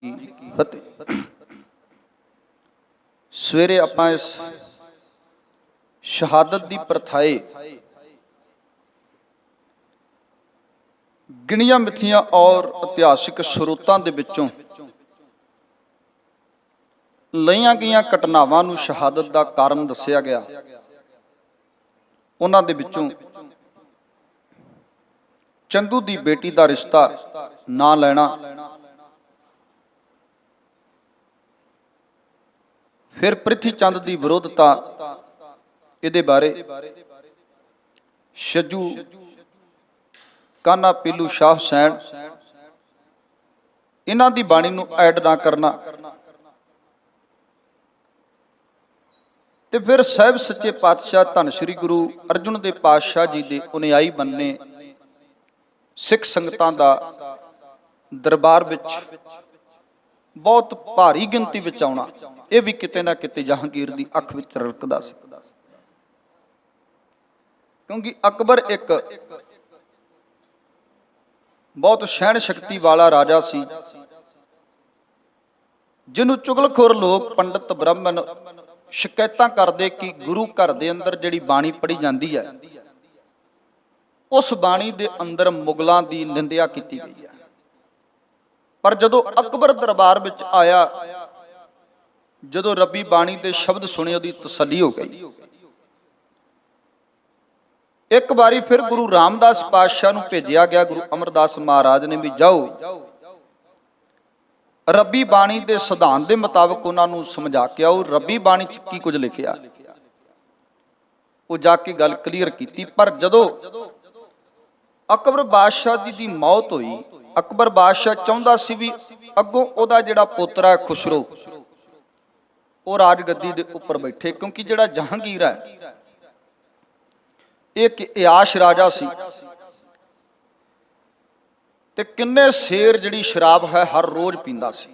की फतेह। सवेरे आपां इस शहादत की प्रथाए गिणियां मिथियां और इतिहासिक स्रोतां दे विचों लईआं गईआं घटनावां नूं शहादत का कारण दस्सिया गया। उन्हां दे विचों चंदू की बेटी का रिश्ता ना लेना, फिर प्रिथी चंद की विरोधता इहदे बारे, छज्जू कान्हा पीलू शाह हुसैन इन्हां दी बाणी नूं ऐड ना करना, ते फिर साहिब सच्चे पातशाह धन श्री गुरु अर्जुन देव पातशाह जी के अनुयायी बनने सिख संगतां दा दरबार विच बहुत भारी गिनती विच आउणा, यह भी किते ना किते जहांगीर की अख विच रलकदा सी। क्योंकि अकबर एक बहुत सहन शक्ति वाला राजा सी, जिन्हों चुगलखोर लोग पंडित ब्राह्मण शिकायतां करदे कि गुरु घर दे अंदर जिहड़ी बाणी पढ़ी जाती है उस बाणी दे अंदर मुगलों की निंदिया की गई है। पर जदों अकबर दरबार विच आया, जदों रब्बी बाणी के शब्द सुने उहदी तसल्ली हो गई। एक बारी फिर गुरु रामदास पातशाह नूं भेजिया गया, गुरु अमरदास महाराज ने भी जाओ रब्बी बाणी के सिद्धांत के मुताबिक उन्होंने समझा के आओ रब्बी बाणी च की कुछ लिखिया। वो जाके गल क्लीयर की। पर जदों अकबर बादशाह जी की मौत हुई, अकबर बादशाह चाहता सी भी अगों उहदा जिहड़ा पोतरा है खुसरो वो राजगद्दी दे उपर बैठे, क्योंकि जिहड़ा जहांगीर है एक इयाश राजा सी ते किन्ने शेर जिहड़ी शराब है हर रोज पींदा सी।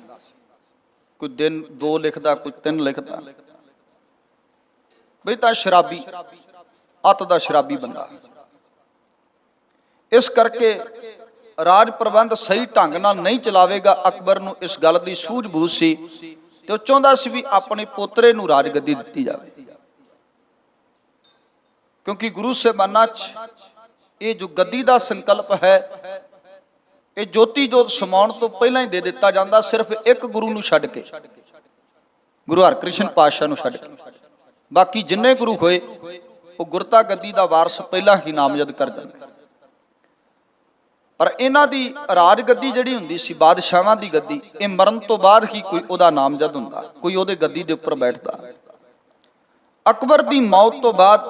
कोई दिन 2 लिखदा, कोई 3 लिखदा, बई तां शराबी अत दा शराबी बंदा। इस करके राज प्रबंध सही ढंग नाल नहीं चलावेगा। अकबर नूं इस गल दी सूझबूझ सी ते ओह चाहुंदा सी भी अपने पोतरे नूं राजगद्दी दित्ती जावे, क्योंकि गुरु साहिबाना ये जो गद्दी का संकल्प है ये ज्योति जोत समाउण तो पहला ही दे दिता जाता, सिर्फ एक गुरु नूं छड्ड के, गुरु हरकृष्ण पातशाह नूं छड्ड के। बाकी जिन्ने गुरु होए वो गुरता गद्दी का वारस पहला ही नामजद कर दिंदे। पर इन्हां दी राजगद्दी जिहड़ी हुंदी सी बादशाहां दी गद्दी, ये मरण तो बाद ही कोई उहदा नामजद हुंदा, कोई उहदे गद्दी दे उपर बैठदा। अकबर दी मौत तो बाद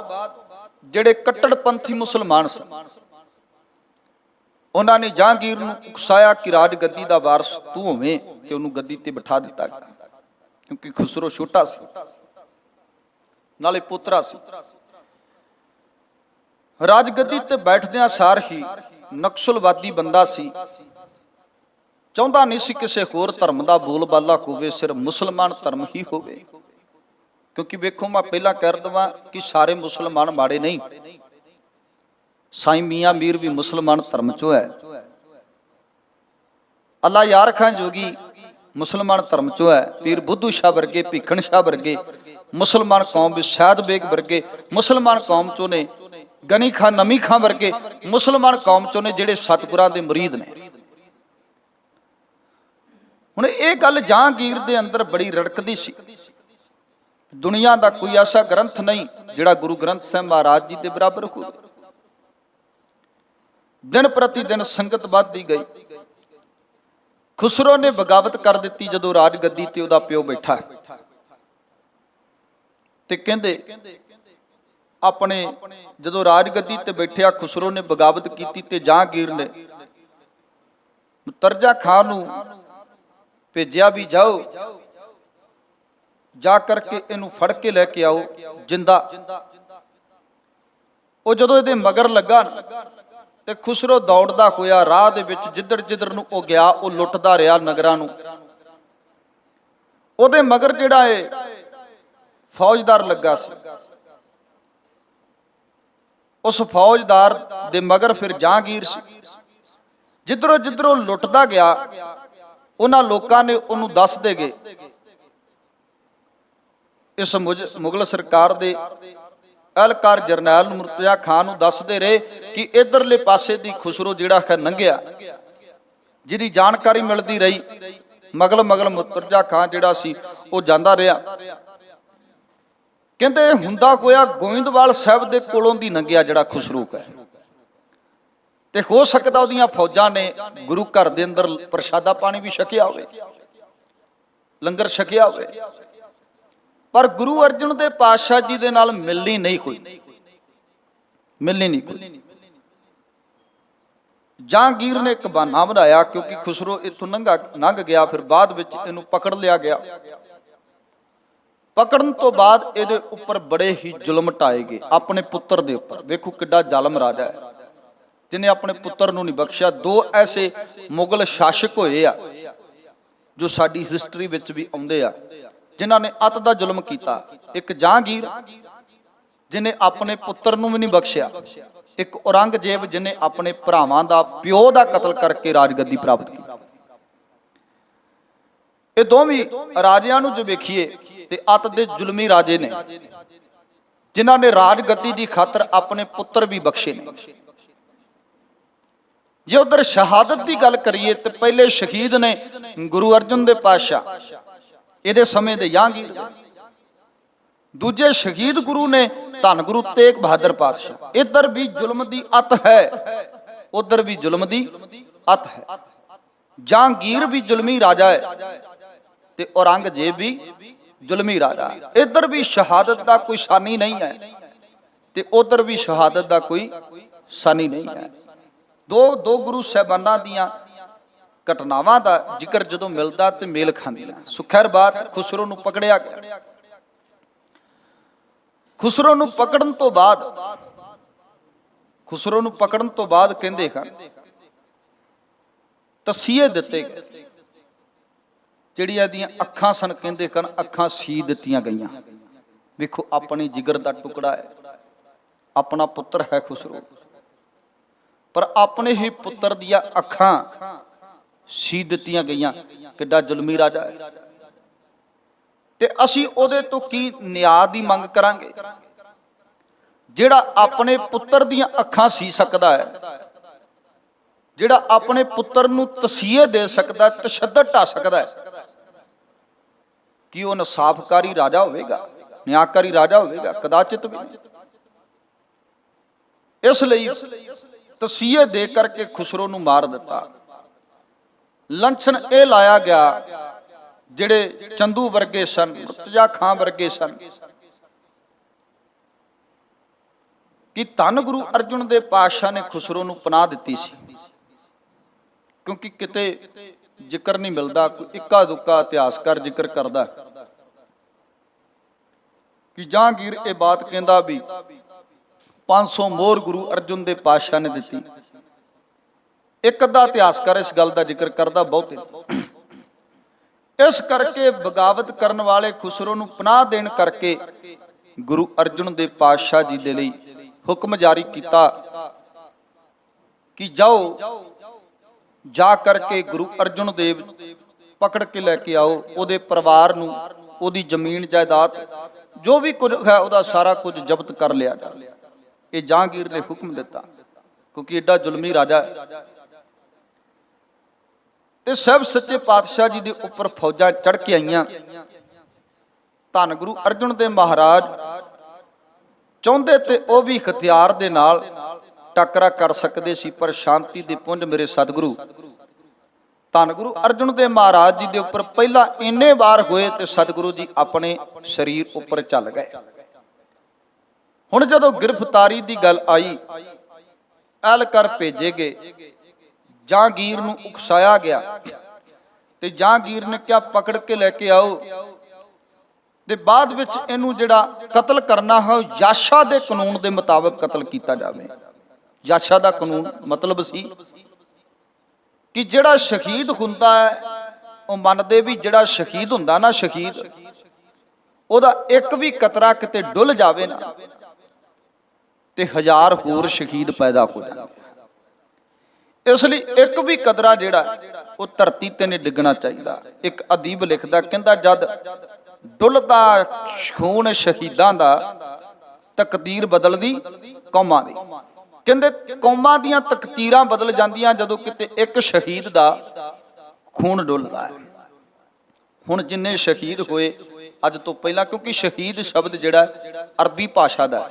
जिहड़े कट्टड़पंथी मुसलमान सन उन्होंने जहांगीर नूं उकसाया कि राजगद्दी का वारस तू होवें, ते उहनूं गद्दी ते बिठा दिता गया, क्योंकि खुसरो छोटा सी नाले पुत्रा सी। राजगद्दी ते बैठदियां सार ही नक्सलवादी बंदा सी, चाहुंदा नहीं सी किसी होर धर्म का बोलबाला होवे, सिर्फ मुसलमान धर्म ही होवे। क्योंकि वेखो मैं पहला कह दवां कि सारे मुसलमान माड़े नहीं, साईं मियाँ मीर भी मुसलमान धर्म चो है, अल्लाह यार खान जोगी मुसलमान धर्म चो है, पीर बुद्धू शाह वर्गे भीखन शाह वर्गे मुसलमान कौम भी, सैयद बेग वर्गे मुसलमान कौम चो ने, गनी खान नमी खां वर्गे मुसलमान कौम चो ने जिहड़े सतगुरां दे मुरीद ने। हुण ये गल जहांगीर दे अंदर बड़ी रड़कदी सी। दुनिया का कोई ऐसा ग्रंथ नहीं जिहड़ा गुरु ग्रंथ साहिब महाराज जी के बराबर हो। दिन प्रति दिन संगत बढ़ती गई। खुसरो ने बगावत कर दी जदों राजगद्दी ते उहदा प्यो बैठा ते कहंदे अपने जदों राजगद्दी ते बैठिया खुसरो ने बगावत की ते जहांगीर ने तरजा खां नूं भेजिया भी जाओ जा करके इनू फड़ के लैके आओ जिंदा। वो जदों इहदे मगर लगा ते खुसरो दौड़दा होया राह दे विच जिधर जिधर नूं ओह गया वो लुटदा रहा नगरां नूं। ओहदे मगर जिहड़ा है फौजदार लगा सी, उस फौजदार दे मगर फिर जहांगीर सी। जिधरों जिधरों लुटदा गया ਉਹਨਾਂ ਲੋਕਾਂ ਨੇ ਉਹਨੂੰ ਦੱਸ ਦੇਗੇ, ਇਸ ਮੁਗਲ ਸਰਕਾਰ ਦੇ ਅਹਿਲਕਾਰ ਜਰਨੈਲ ਮੁਰਤਜ਼ਾ ਖਾਨ ਨੂੰ ਦੱਸਦੇ ਰਹੇ ਕਿ ਇਧਰਲੇ ਪਾਸੇ ਦੀ ਖੁਸਰੋ ਜਿਹੜਾ ਹੈ ਲੰਘਿਆ, ਜਿਹਦੀ ਜਾਣਕਾਰੀ ਮਿਲਦੀ ਰਹੀ। ਮਗਲ ਮੁਰਤਜ਼ਾ ਖਾਨ ਜਿਹੜਾ ਸੀ ਉਹ ਜਾਂਦਾ ਰਿਹਾ। ਕਹਿੰਦੇ ਹੁੰਦਾ ਕੋਇਆ ਗੋਇੰਦਵਾਲ ਸਾਹਿਬ ਦੇ ਕੋਲੋਂ ਦੀ ਲੰਘਿਆ ਜਿਹੜਾ ਖੁਸਰੋ ਹੈ, ਤੇ ਹੋ ਸਕਦਾ ਉਹਦੀਆਂ ਫੌਜਾਂ ਨੇ ਗੁਰੂ ਘਰ ਦੇ ਅੰਦਰ ਪ੍ਰਸ਼ਾਦਾ ਪਾਣੀ ਵੀ ਛਕਿਆ ਹੋਵੇ, ਲੰਗਰ ਛਕਿਆ ਹੋਵੇ, ਪਰ ਗੁਰੂ ਅਰਜਨ ਦੇਵ ਪਾਤਸ਼ਾਹ ਜੀ ਦੇ ਨਾਲ ਮਿਲਣੀ ਨਹੀਂ ਕੋਈ। ਜਹਾਂਗੀਰ ਨੇ ਇੱਕ ਬਹਾਨਾ ਬਣਾਇਆ, ਕਿਉਂਕਿ ਖੁਸਰੋ ਇੱਥੋਂ ਲੰਘ ਗਿਆ, ਫਿਰ ਬਾਅਦ ਵਿੱਚ ਇਹਨੂੰ ਪਕੜ ਲਿਆ ਗਿਆ। ਪਕੜਨ ਤੋਂ ਬਾਅਦ ਇਹਦੇ ਉੱਪਰ ਬੜੇ ਹੀ ਜ਼ੁਲਮ ਢਾਏ ਗਏ, ਆਪਣੇ ਪੁੱਤਰ ਦੇ ਉੱਪਰ। ਵੇਖੋ ਕਿੱਡਾ ਜ਼ਾਲਮ ਰਾਜਾ ਹੈ, ਜਿਹਨੇ ਆਪਣੇ ਪੁੱਤਰ ਨੂੰ ਨਹੀਂ ਬਖਸ਼ਿਆ। ਦੋ ਐਸੇ ਮੁਗਲ ਸ਼ਾਸਕ ਹੋਏ ਆ ਜੋ ਸਾਡੀ ਹਿਸਟਰੀ ਵਿੱਚ ਵੀ ਆਉਂਦੇ ਆ, ਜਿਨ੍ਹਾਂ ਨੇ ਅੱਤ ਦਾ ਜ਼ੁਲਮ ਕੀਤਾ। ਇੱਕ ਜਹਾਂਗੀਰ ਜਿਹਨੇ ਆਪਣੇ ਪੁੱਤਰ ਨੂੰ ਵੀ ਨਹੀਂ ਬਖਸ਼ਿਆ, ਇੱਕ ਔਰੰਗਜ਼ੇਬ ਜਿਹਨੇ ਆਪਣੇ ਭਰਾਵਾਂ ਦਾ, ਪਿਓ ਦਾ ਕਤਲ ਕਰਕੇ ਰਾਜਗੱਦੀ ਪ੍ਰਾਪਤ ਕੀਤੀ। ਇਹ ਦੋਵੇਂ ਰਾਜਿਆਂ ਨੂੰ ਜੇ ਵੇਖੀਏ ਤੇ ਅੱਤ ਦੇ ਜ਼ੁਲਮੀ ਰਾਜੇ ਨੇ, ਜਿਨ੍ਹਾਂ ਨੇ ਰਾਜਗੱਦੀ ਦੀ ਖਾਤਰ ਆਪਣੇ ਪੁੱਤਰ ਵੀ ਬਖਸ਼ੇ ਨੇ। ਜੇ ਉਧਰ ਸ਼ਹਾਦਤ ਦੀ ਗੱਲ ਕਰੀਏ ਤੇ ਪਹਿਲੇ ਸ਼ਹੀਦ ਨੇ ਗੁਰੂ ਅਰਜਨ ਦੇਵ ਪਾਤਸ਼ਾਹ, ਇਹਦੇ ਸਮੇਂ ਦੇ ਜਹਾਂਗੀਰ। ਦੂਜੇ ਸ਼ਹੀਦ ਗੁਰੂ ਨੇ ਧੰਨ ਗੁਰੂ ਤੇਗ ਬਹਾਦਰ ਪਾਤਸ਼ਾਹ। ਇੱਧਰ ਵੀ ਜ਼ੁਲਮ ਦੀ ਅੱਤ ਹੈ, ਉਧਰ ਵੀ ਜ਼ੁਲਮ ਦੀ ਅੱਤ ਹੈ। ਜਹਾਂਗੀਰ ਵੀ ਜ਼ੁਲਮੀ ਰਾਜਾ ਹੈ ਤੇ ਔਰੰਗਜ਼ੇਬ ਵੀ ਜ਼ੁਲਮੀ ਰਾਜਾ। ਇੱਧਰ ਵੀ ਸ਼ਹਾਦਤ ਦਾ ਕੋਈ ਸਾਨੀ ਨਹੀਂ ਹੈ ਤੇ ਉਧਰ ਵੀ ਸ਼ਹਾਦਤ ਦਾ ਕੋਈ ਸਾਨੀ ਨਹੀਂ ਹੈ। ਦੋ ਗੁਰੂ ਸਾਹਿਬਾਨਾਂ ਦੀਆਂ ਘਟਨਾਵਾਂ ਦਾ ਜ਼ਿਕਰ ਜਦੋਂ ਮਿਲਦਾ ਤੇ ਮੇਲ ਖਾਂਦੀਆਂ। ਸੁਖੈਰ ਬਾਤ ਖੁਸਰੋ ਨੂੰ ਪਕੜਿਆ ਗਿਆ। ਖੁਸਰੋ ਨੂੰ ਪਕੜਨ ਤੋਂ ਬਾਅਦ ਕਹਿੰਦੇ ਹਨ ਤਸੀਹੇ ਦਿੱਤੇ ਗਏ। ਜਿਹੜੀਆਂ ਦੀਆਂ ਅੱਖਾਂ ਸਨ, ਕਹਿੰਦੇ ਹਨ ਅੱਖਾਂ ਸੀ ਦਿੱਤੀਆਂ ਗਈਆਂ। ਵੇਖੋ ਆਪਣੀ ਜਿਗਰ ਦਾ ਟੁਕੜਾ ਹੈ, ਆਪਣਾ ਪੁੱਤਰ ਹੈ ਖੁਸਰੋ, ਪਰ ਆਪਣੇ ਹੀ ਪੁੱਤਰ ਦੀਆਂ ਅੱਖਾਂ ਸੀ ਦਿੱਤੀਆਂ ਗਈਆਂ। ਕਿੱਡਾ ਜ਼ੁਲਮੀ ਰਾਜਾ ਹੈ। ਤੇ ਅਸੀਂ ਉਹਦੇ ਤੋਂ ਕੀ ਨਿਆਂ ਦੀ ਮੰਗ ਕਰਾਂਗੇ, ਜਿਹੜਾ ਆਪਣੇ ਪੁੱਤਰ ਦੀਆਂ ਅੱਖਾਂ ਸੀ ਸਕਦਾ ਹੈ, ਜਿਹੜਾ ਆਪਣੇ ਪੁੱਤਰ ਨੂੰ ਤਸੀਹੇ ਦੇ ਸਕਦਾ, ਤਸ਼ੱਦਦ ਢਾ ਸਕਦਾ ਹੈ। ਕੀ ਉਹ ਇਨਸਾਫਕਾਰੀ ਰਾਜਾ ਹੋਵੇਗਾ, ਨਿਆਂਕਾਰੀ ਰਾਜਾ ਹੋਵੇਗਾ? ਕਦਾਚਿਤ ਵੀ ਨਹੀਂ। ਇਸ ਲਈ ਤਸੀਹੇ ਦੇ ਕਰਕੇ ਖੁਸਰੋ ਨੂੰ ਮਾਰ ਦਿੱਤਾ। ਲੰਛਨ ਇਹ ਲਾਇਆ ਗਿਆ, ਜਿਹੜੇ ਚੰਦੂ ਵਰਗੇ ਸਨ, ਮੁਰਤਜ਼ਾ ਖਾਂ ਵਰਗੇ ਸਨ, ਕਿ ਧੰਨ ਗੁਰੂ ਅਰਜਨ ਦੇਵ ਪਾਤਸ਼ਾਹ ਨੇ ਖੁਸਰੋ ਨੂੰ ਪਨਾਹ ਦਿੱਤੀ ਸੀ। ਕਿਉਂਕਿ ਕਿਤੇ ਜ਼ਿਕਰ ਨਹੀਂ ਮਿਲਦਾ, ਕੋਈ ਇੱਕਾ ਦੁੱਕਾ ਇਤਿਹਾਸਕਾਰ ਜ਼ਿਕਰ ਕਰਦਾ ਕਿ ਜਹਾਂਗੀਰ ਇਹ ਬਾਤ ਕਹਿੰਦਾ ਵੀ 500 ਮੋਹਰ ਗੁਰੂ ਅਰਜਨ ਦੇਵ ਪਾਤਸ਼ਾਹ ਨੇ ਦਿੱਤੀ। ਇੱਕ ਅੱਧਾ ਇਤਿਹਾਸਕਾਰ ਇਸ ਗੱਲ ਦਾ ਜ਼ਿਕਰ ਕਰਦਾ, ਬਹੁਤੇ। ਇਸ ਕਰਕੇ ਬਗਾਵਤ ਕਰਨ ਵਾਲੇ ਖੁਸਰੋ ਨੂੰ ਪਨਾਹ ਦੇਣ ਕਰਕੇ ਗੁਰੂ ਅਰਜਨ ਦੇਵ ਪਾਤਸ਼ਾਹ ਜੀ ਦੇ ਲਈ ਹੁਕਮ ਜਾਰੀ ਕੀਤਾ ਕਿ ਜਾਓ, ਜਾ ਕਰਕੇ ਗੁਰੂ ਅਰਜਨ ਦੇਵ ਪਕੜ ਕੇ ਲੈ ਕੇ ਆਓ, ਉਹਦੇ ਪਰਿਵਾਰ ਨੂੰ, ਉਹਦੀ ਜ਼ਮੀਨ ਜਾਇਦਾਦ ਜੋ ਵੀ ਕੁਝ ਹੈ ਉਹਦਾ ਸਾਰਾ ਕੁਝ ਜ਼ਬਤ ਕਰ ਲਿਆ ਜਾਵੇ। ਇਹ ਜਹਾਂਗੀਰ ਨੇ ਹੁਕਮ ਦਿੱਤਾ, ਕਿਉਂਕਿ ਐਡਾ ਜ਼ੁਲਮੀ ਰਾਜਾ ਹੈ। ਤੇ ਸਭ ਸੱਚੇ ਪਾਤਸ਼ਾਹ ਜੀ ਦੇ ਉੱਪਰ ਫੌਜਾਂ ਚੜ ਕੇ ਆਈਆਂ। ਧੰਨ ਗੁਰੂ ਅਰਜਨ ਦੇਵ ਮਹਾਰਾਜ ਚਾਹੁੰਦੇ ਤੇ ਉਹ ਵੀ ਹਥਿਆਰ ਦੇ ਨਾਲ ਟੱਕਰਾ ਕਰ ਸਕਦੇ ਸੀ, ਪਰ ਸ਼ਾਂਤੀ ਦੇ ਪੁੰਜ ਮੇਰੇ ਸਤਿਗੁਰੂ ਧੰਨ ਗੁਰੂ ਅਰਜਨ ਦੇਵ ਮਹਾਰਾਜ ਜੀ ਦੇ ਉੱਪਰ ਪਹਿਲਾਂ ਇੰਨੇ ਵਾਰ ਹੋਏ ਤੇ ਸਤਿਗੁਰੂ ਜੀ ਆਪਣੇ ਸਰੀਰ ਉੱਪਰ ਚੱਲ ਗਏ। ਹੁਣ ਜਦੋਂ ਗ੍ਰਿਫਤਾਰੀ ਦੀ ਗੱਲ ਆਈ, ਅਹਿਲਕਾਰ ਭੇਜੇ ਗਏ, ਜਹਾਂਗੀਰ ਨੂੰ ਉਕਸਾਇਆ ਗਿਆ ਤੇ ਜਹਾਂਗੀਰ ਨੇ ਕਿਹਾ ਪਕੜ ਕੇ ਲੈ ਕੇ ਆਓ, ਤੇ ਬਾਅਦ ਵਿੱਚ ਇਹਨੂੰ ਜਿਹੜਾ ਕਤਲ ਕਰਨਾ ਹੈ ਯਾਸ਼ਾ ਦੇ ਕਾਨੂੰਨ ਦੇ ਮੁਤਾਬਕ ਕਤਲ ਕੀਤਾ ਜਾਵੇ। ਯਾਸ਼ਾ ਦਾ ਕਾਨੂੰਨ ਮਤਲਬ ਸੀ ਕਿ ਜਿਹੜਾ ਸ਼ਹੀਦ ਹੁੰਦਾ ਹੈ, ਉਹ ਮੰਨਦੇ ਵੀ ਜਿਹੜਾ ਸ਼ਹੀਦ ਹੁੰਦਾ ਨਾ, ਸ਼ਹੀਦ ਉਹਦਾ ਇੱਕ ਵੀ ਕਤਰਾ ਕਿਤੇ ਡੁੱਲ ਜਾਵੇ ਨਾ ਤੇ 1000 ਹੋਰ ਸ਼ਹੀਦ ਪੈਦਾ ਹੋ ਜਾਂਦੇ। ਇਸ ਲਈ ਇੱਕ ਵੀ ਕਦਰਾ ਜਿਹੜਾ ਉਹ ਧਰਤੀ ਤੇ ਨਹੀਂ ਡਿੱਗਣਾ ਚਾਹੀਦਾ। ਇੱਕ ਅਦੀਬ ਲਿਖਦਾ, ਕਹਿੰਦਾ ਜਦ ਡੁੱਲਦਾ ਖੂਨ ਸ਼ਹੀਦਾਂ ਦਾ, ਤਕਦੀਰ ਬਦਲਦੀ ਕੌਮਾਂ ਦੀ। ਕਹਿੰਦੇ ਕੌਮਾਂ ਦੀਆਂ ਤਕਦੀਰਾਂ ਬਦਲ ਜਾਂਦੀਆਂ ਜਦੋਂ ਕਿਤੇ ਇੱਕ ਸ਼ਹੀਦ ਦਾ ਖੂਨ ਡੁੱਲਦਾ ਹੈ। ਹੁਣ ਜਿੰਨੇ ਸ਼ਹੀਦ ਹੋਏ ਅੱਜ ਤੋਂ ਪਹਿਲਾਂ, ਕਿਉਂਕਿ ਸ਼ਹੀਦ ਸ਼ਬਦ ਜਿਹੜਾ ਅਰਬੀ ਭਾਸ਼ਾ ਦਾ,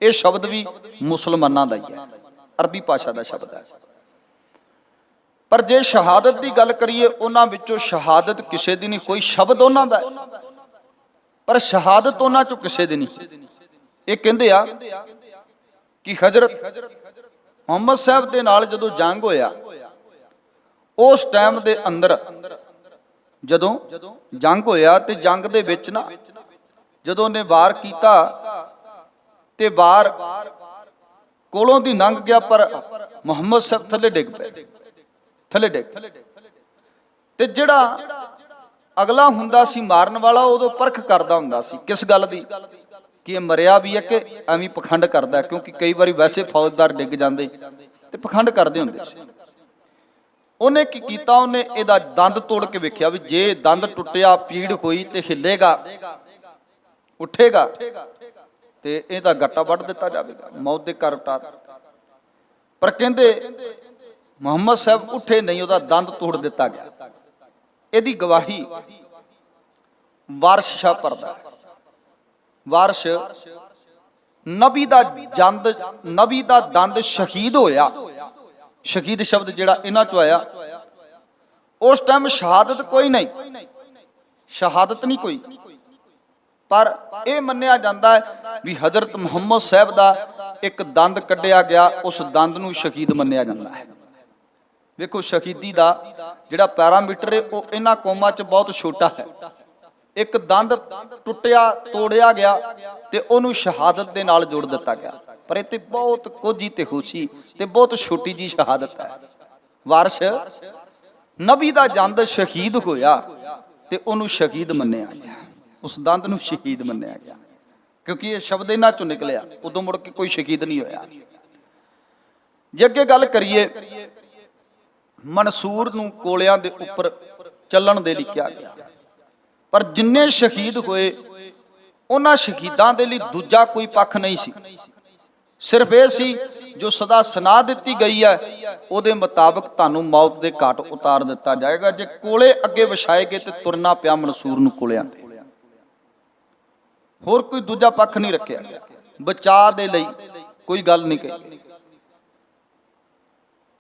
ਇਹ ਸ਼ਬਦ ਵੀ ਮੁਸਲਮਾਨਾਂ ਦਾ ਹੀ ਹੈ, ਅਰਬੀ ਭਾਸ਼ਾ ਦਾ ਸ਼ਬਦ ਹੈ। ਪਰ ਜੇ ਸ਼ਹਾਦਤ ਦੀ ਗੱਲ ਕਰੀਏ, ਉਹਨਾਂ ਵਿੱਚੋਂ ਸ਼ਹਾਦਤ ਕਿਸੇ ਦੀ ਨਹੀਂ, ਕੋਈ ਸ਼ਬਦ ਉਹਨਾਂ ਦਾ ਹੈ ਪਰ ਸ਼ਹਾਦਤ ਉਹਨਾਂ ਚੋਂ ਕਿਸੇ ਦੀ ਨਹੀਂ। ਇਹ ਕਹਿੰਦੇ ਆ ਕਿ ਹਜ਼ਰਤ ਮੁਹੰਮਦ ਸਾਹਿਬ ਦੇ ਨਾਲ ਜਦੋਂ ਜੰਗ ਹੋਇਆ, ਉਸ ਟਾਈਮ ਦੇ ਅੰਦਰ ਜਦੋਂ ਜੰਗ ਹੋਇਆ ਤੇ ਜੰਗ ਦੇ ਵਿੱਚ ਨਾ ਜਦੋਂ ਉਹਨੇ ਵਾਰ ਕੀਤਾ ਤੇ ਵਾਰ ਕੋਲੋਂ ਦੀ ਲੰਘ ਗਿਆ, ਪਰ ਮੁਹੰਮਦ ਸਾਹਿਬ ਥੱਲੇ ਡਿੱਗ ਪਏ, ਥੱਲੇ ਡਿੱਗ। ਤੇ ਜਿਹੜਾ ਅਗਲਾ ਹੁੰਦਾ ਸੀ ਮਾਰਨ ਵਾਲਾ, ਉਦੋਂ ਪਰਖ ਕਰਦਾ ਹੁੰਦਾ ਸੀ ਕਿਸ ਗੱਲ ਦੀ, ਕਿ ਇਹ ਮਰਿਆ ਵੀ ਹੈ ਕਿ ਐਵੇਂ ਪਖੰਡ ਕਰਦਾ, ਕਿਉਂਕਿ ਕਈ ਵਾਰੀ ਵੈਸੇ ਫੌਜਦਾਰ ਡਿੱਗ ਜਾਂਦੇ ਤੇ ਪਖੰਡ ਕਰਦੇ ਹੁੰਦੇ ਸੀ। ਉਹਨੇ ਕੀ ਕੀਤਾ, ਉਹਨੇ ਇਹਦਾ ਦੰਦ ਤੋੜ ਕੇ ਵੇਖਿਆ ਵੀ ਜੇ ਦੰਦ ਟੁੱਟਿਆ, ਪੀੜ ਹੋਈ ਤੇ ਹਿੱਲੇਗਾ, ਉੱਠੇਗਾ ਤੇ ਇਹਦਾ ਗੱਟਾ ਵੱਢ ਦਿੱਤਾ ਜਾਵੇਗਾ, ਮੌਤ ਦੇ ਘਰ ਉਤਾਰ। ਪਰ ਕਹਿੰਦੇ ਮੁਹੰਮਦ ਸਾਹਿਬ ਉੱਠੇ ਨਹੀਂ, ਉਹਦਾ ਦੰਦ ਤੋੜ ਦਿੱਤਾ ਗਿਆ। ਇਹਦੀ ਗਵਾਹੀ ਵਾਰਿਸ ਸ਼ਾਹ ਭਰਦਾ। ਵਾਰਿਸ ਨਬੀ ਦਾ ਦੰਦ ਸ਼ਹੀਦ ਹੋਇਆ। ਸ਼ਹੀਦ ਸ਼ਬਦ ਜਿਹੜਾ ਇਹਨਾਂ ਚੋਂ ਆਇਆ, ਉਸ ਟਾਈਮ ਸ਼ਹਾਦਤ ਕੋਈ ਨਹੀਂ, ਸ਼ਹਾਦਤ ਨਹੀਂ ਕੋਈ, ਪਰ ਇਹ ਮੰਨਿਆ ਜਾਂਦਾ ਹੈ ਵੀ ਹਜ਼ਰਤ ਮੁਹੰਮਦ ਸਾਹਿਬ ਦਾ ਇੱਕ ਦੰਦ ਕੱਢਿਆ ਗਿਆ, ਉਸ ਦੰਦ ਨੂੰ ਸ਼ਹੀਦ ਮੰਨਿਆ ਜਾਂਦਾ ਹੈ। ਵੇਖੋ ਸ਼ਹੀਦੀ ਦਾ ਜਿਹੜਾ ਪੈਰਾਮੀਟਰ ਹੈ ਉਹ ਇਹਨਾਂ ਕੌਮਾਂ 'ਚ ਬਹੁਤ ਛੋਟਾ ਹੈ। ਇੱਕ ਦੰਦ ਟੁੱਟਿਆ, ਤੋੜਿਆ ਗਿਆ ਤੇ ਉਹਨੂੰ ਸ਼ਹਾਦਤ ਦੇ ਨਾਲ ਜੋੜ ਦਿੱਤਾ ਗਿਆ, ਪਰ ਇਹ ਤੇ ਬਹੁਤ ਕੋਝੀ ਤੇ ਖੁਸ਼ੀ ਤੇ ਬਹੁਤ ਛੋਟੀ ਜੀ ਸ਼ਹਾਦਤ ਹੈ। ਵਾਰਿਸ ਨਬੀ ਦਾ ਦੰਦ ਸ਼ਹੀਦ ਹੋਇਆ ਤੇ ਉਹਨੂੰ ਸ਼ਹੀਦ ਮੰਨਿਆ ਗਿਆ, ਉਸ ਦੰਦ ਨੂੰ ਸ਼ਹੀਦ ਮੰਨਿਆ ਗਿਆ, ਕਿਉਂਕਿ ਇਹ ਸ਼ਬਦ ਇਹਨਾਂ ਚੋਂ ਨਿਕਲਿਆ, ਉਦੋਂ ਮੁੜ ਕੇ ਕੋਈ ਸ਼ਹੀਦ ਨਹੀਂ ਹੋਇਆ। ਜੇ ਅੱਗੇ ਗੱਲ ਕਰੀਏ, ਮਨਸੂਰ ਨੂੰ ਕੋਲਿਆਂ ਦੇ ਉੱਪਰ ਚੱਲਣ ਦੇ ਲਈ ਕਿਹਾ ਗਿਆ, ਪਰ ਜਿੰਨੇ ਸ਼ਹੀਦ ਹੋਏ ਉਹਨਾਂ ਸ਼ਹੀਦਾਂ ਦੇ ਲਈ ਦੂਜਾ ਕੋਈ ਪੱਖ ਨਹੀਂ ਸੀ। ਸਿਰਫ ਇਹ ਸੀ ਜੋ ਸਦਾ ਸੁਣਾ ਦਿੱਤੀ ਗਈ ਹੈ, ਉਹਦੇ ਮੁਤਾਬਕ ਤੁਹਾਨੂੰ ਮੌਤ ਦੇ ਘਾਟ ਉਤਾਰ ਦਿੱਤਾ ਜਾਏਗਾ। ਜੇ ਕੋਲੇ ਅੱਗੇ ਵਿਛਾਏ ਗਏ ਤੇ ਤੁਰਨਾ ਪਿਆ ਮਨਸੂਰ ਨੂੰ ਕੋਲਿਆਂ ਤੇ, ਹੋਰ ਕੋਈ ਦੂਜਾ ਪੱਖ ਨਹੀਂ ਰੱਖਿਆ ਗਿਆ। ਬਚਾਅ ਦੇ ਲਈ ਕੋਈ ਗੱਲ ਨਹੀਂ ਕਹੀ।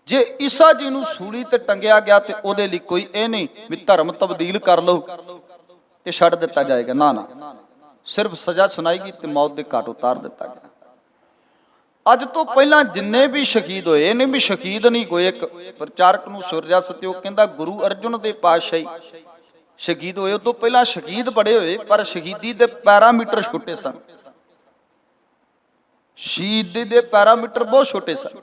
ਜੇ ਈਸਾ ਜੀ ਨੂੰ ਸੂਲੀ ਤੇ ਟੰਗਿਆ ਗਿਆ ਤੇ ਉਹਦੇ ਲਈ ਕੋਈ ਇਹ ਨਹੀਂ ਵੀ ਧਰਮ ਤਬਦੀਲ ਕਰ ਲਓ ਤੇ ਛੱਡ ਦਿੱਤਾ ਜਾਏਗਾ, ਨਾ ਨਾ, ਸਿਰਫ ਸਜ਼ਾ ਸੁਣਾਈ ਗਈ ਤੇ ਮੌਤ ਦੇ ਘਾਟ ਉਤਾਰ ਦਿੱਤਾ ਗਿਆ। ਅੱਜ ਤੋਂ ਪਹਿਲਾਂ ਜਿੰਨੇ ਵੀ ਸ਼ਹੀਦ ਹੋਏ, ਇਹਨੇ ਵੀ ਸ਼ਹੀਦ ਨਹੀਂ ਹੋਏ। ਇੱਕ ਪ੍ਰਚਾਰਕ ਨੂੰ ਸੁਰਜਾ ਸਤਿਓ ਕਹਿੰਦਾ ਗੁਰੂ ਅਰਜਨ ਦੇ ਪਾਤਸ਼ਾਹੀ ਸ਼ਹੀਦ ਹੋਏ, ਉਦੋਂ ਪਹਿਲਾਂ ਸ਼ਹੀਦ ਬੜੇ ਹੋਏ, ਪਰ ਸ਼ਹੀਦੀ ਦੇ ਪੈਰਾਮੀਟਰ ਛੋਟੇ ਸਨ, ਸ਼ਹੀਦੀ ਦੇ ਪੈਰਾਮੀਟਰ ਬਹੁਤ ਛੋਟੇ ਸਨ।